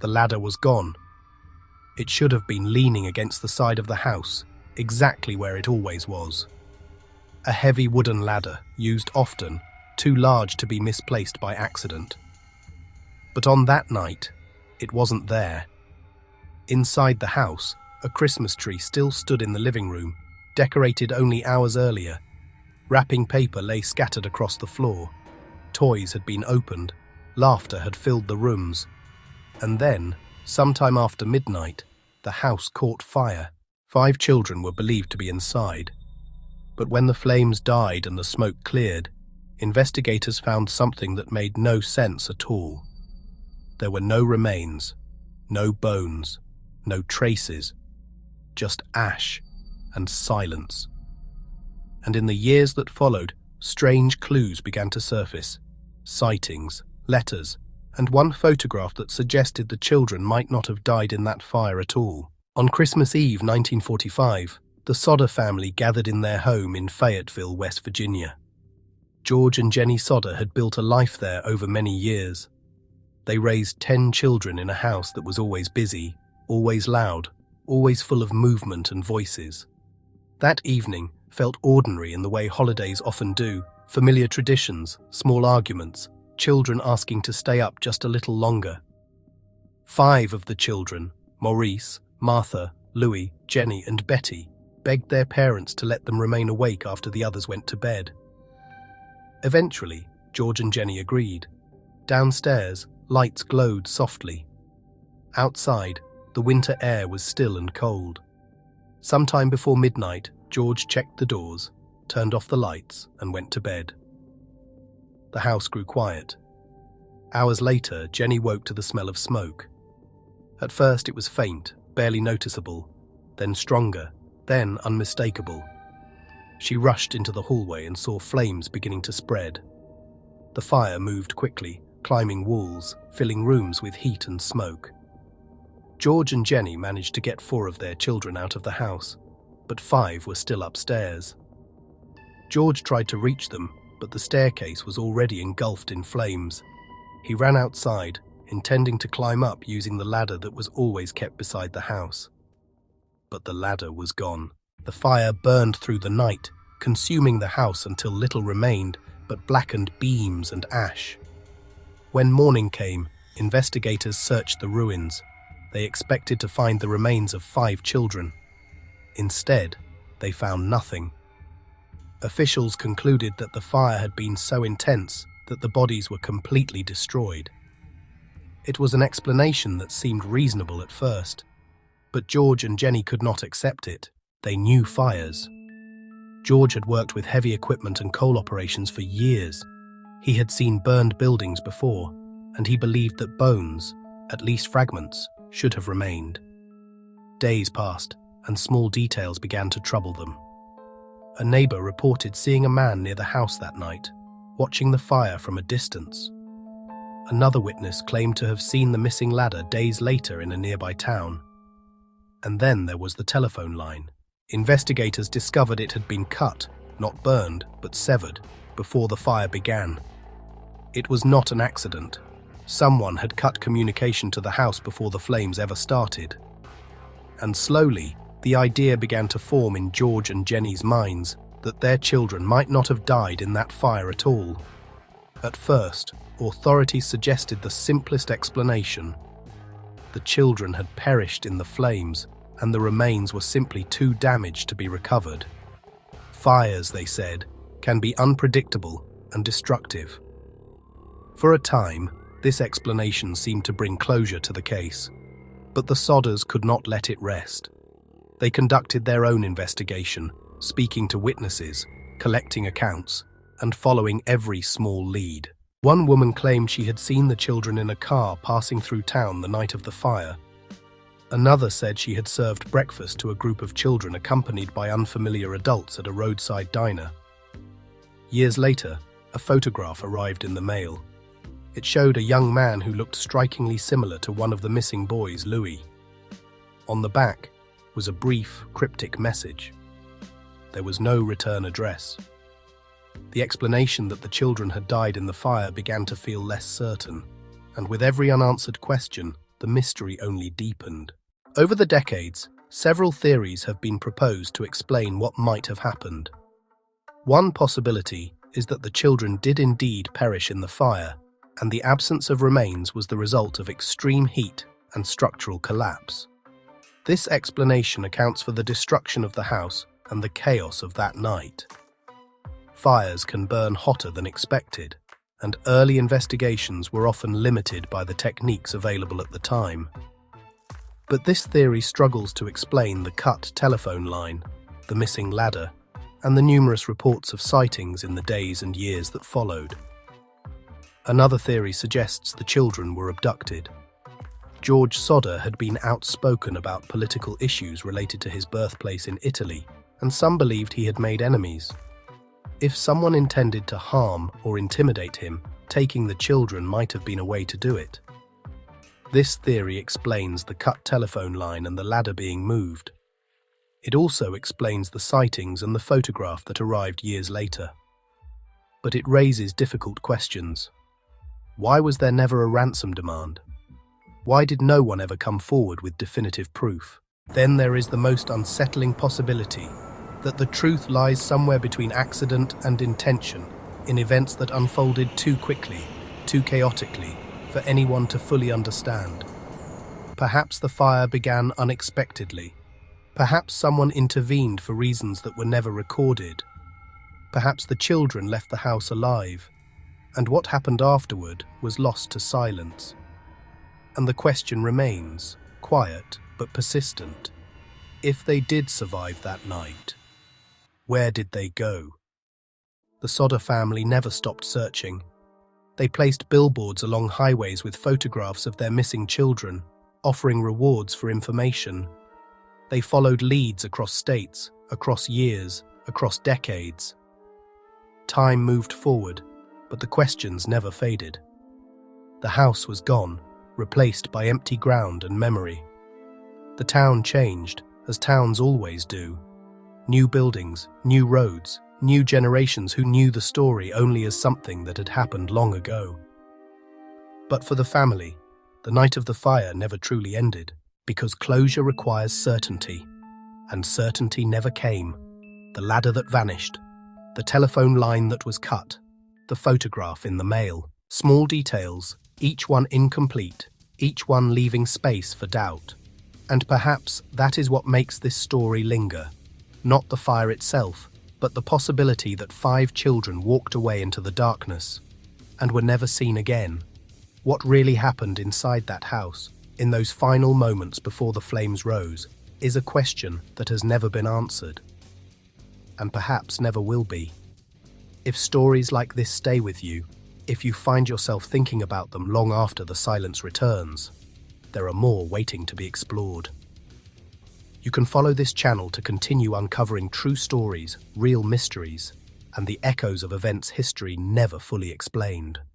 The ladder was gone. It should have been leaning against the side of the house, exactly where it always was. A heavy wooden ladder, used often, too large to be misplaced by accident. But on that night, it wasn't there. Inside the house, a Christmas tree still stood in the living room, decorated only hours earlier. Wrapping paper lay scattered across the floor. Toys had been opened. Laughter had filled the rooms. And then, sometime after midnight, the house caught fire. 5 children were believed to be inside. But when the flames died and the smoke cleared, investigators found something that made no sense at all. There were no remains, no bones, no traces, just ash and silence. And in the years that followed, strange clues began to surface. Sightings, letters, and one photograph that suggested the children might not have died in that fire at all. On Christmas Eve 1945, the Sodder family gathered in their home in Fayetteville, West Virginia. George and Jenny Sodder had built a life there over many years. They raised 10 children in a house that was always busy, always loud, always full of movement and voices. That evening felt ordinary in the way holidays often do: familiar traditions, small arguments, children asking to stay up just a little longer. 5 of the children, Maurice, Martha, Louis, Jenny, and Betty, begged their parents to let them remain awake after the others went to bed. Eventually, George and Jenny agreed. Downstairs, lights glowed softly. Outside, the winter air was still and cold. Sometime before midnight, George checked the doors, turned off the lights, and went to bed. The house grew quiet. Hours later, Jenny woke to the smell of smoke. At first it was faint, barely noticeable, then stronger, then unmistakable. She rushed into the hallway and saw flames beginning to spread. The fire moved quickly, climbing walls, filling rooms with heat and smoke. George and Jenny managed to get 4 of their children out of the house, but 5 were still upstairs. George tried to reach them, but the staircase was already engulfed in flames. He ran outside, intending to climb up using the ladder that was always kept beside the house. But the ladder was gone. The fire burned through the night, consuming the house until little remained but blackened beams and ash. When morning came, investigators searched the ruins. They expected to find the remains of 5 children. Instead, they found nothing. Officials concluded that the fire had been so intense that the bodies were completely destroyed. It was an explanation that seemed reasonable at first, but George and Jenny could not accept it. They knew fires. George had worked with heavy equipment and coal operations for years. He had seen burned buildings before, and he believed that bones, at least fragments, should have remained. Days passed, and small details began to trouble them. A neighbor reported seeing a man near the house that night, watching the fire from a distance. Another witness claimed to have seen the missing ladder days later in a nearby town. And then there was the telephone line. Investigators discovered it had been cut, not burned, but severed, before the fire began. It was not an accident. Someone had cut communication to the house before the flames ever started. And slowly, the idea began to form in George and Jenny's minds that their children might not have died in that fire at all. At first, authorities suggested the simplest explanation. The children had perished in the flames, and the remains were simply too damaged to be recovered. Fires, they said, can be unpredictable and destructive. For a time, this explanation seemed to bring closure to the case, but the Sodders could not let it rest. They conducted their own investigation, speaking to witnesses, collecting accounts, and following every small lead. One woman claimed she had seen the children in a car passing through town the night of the fire. Another said she had served breakfast to a group of children accompanied by unfamiliar adults at a roadside diner. Years later, a photograph arrived in the mail. It showed a young man who looked strikingly similar to one of the missing boys, Louis. On the back was a brief, cryptic message. There was no return address. The explanation that the children had died in the fire began to feel less certain, and with every unanswered question, the mystery only deepened. Over the decades, several theories have been proposed to explain what might have happened. One possibility is that the children did indeed perish in the fire, and the absence of remains was the result of extreme heat and structural collapse. This explanation accounts for the destruction of the house and the chaos of that night. Fires can burn hotter than expected, and early investigations were often limited by the techniques available at the time. But this theory struggles to explain the cut telephone line, the missing ladder, and the numerous reports of sightings in the days and years that followed. Another theory suggests the children were abducted. George Sodder had been outspoken about political issues related to his birthplace in Italy, and some believed he had made enemies. If someone intended to harm or intimidate him, taking the children might have been a way to do it. This theory explains the cut telephone line and the ladder being moved. It also explains the sightings and the photograph that arrived years later. But it raises difficult questions. Why was there never a ransom demand? Why did no one ever come forward with definitive proof? Then there is the most unsettling possibility, that the truth lies somewhere between accident and intention, in events that unfolded too quickly, too chaotically, for anyone to fully understand. Perhaps the fire began unexpectedly. Perhaps someone intervened for reasons that were never recorded. Perhaps the children left the house alive, and what happened afterward was lost to silence. And the question remains, quiet but persistent. If they did survive that night, where did they go? The Sodder family never stopped searching. They placed billboards along highways with photographs of their missing children, offering rewards for information. They followed leads across states, across years, across decades. Time moved forward, but the questions never faded. The house was gone, replaced by empty ground and memory. The town changed, as towns always do. New buildings, new roads, new generations who knew the story only as something that had happened long ago. But for the family, the night of the fire never truly ended, because closure requires certainty, and certainty never came. The ladder that vanished, the telephone line that was cut, the photograph in the mail, small details, each one incomplete, each one leaving space for doubt. And perhaps that is what makes this story linger. Not the fire itself, but the possibility that 5 children walked away into the darkness and were never seen again. What really happened inside that house, in those final moments before the flames rose, is a question that has never been answered, and perhaps never will be. If stories like this stay with you, if you find yourself thinking about them long after the silence returns, there are more waiting to be explored. You can follow this channel to continue uncovering true stories, real mysteries, and the echoes of events history never fully explained.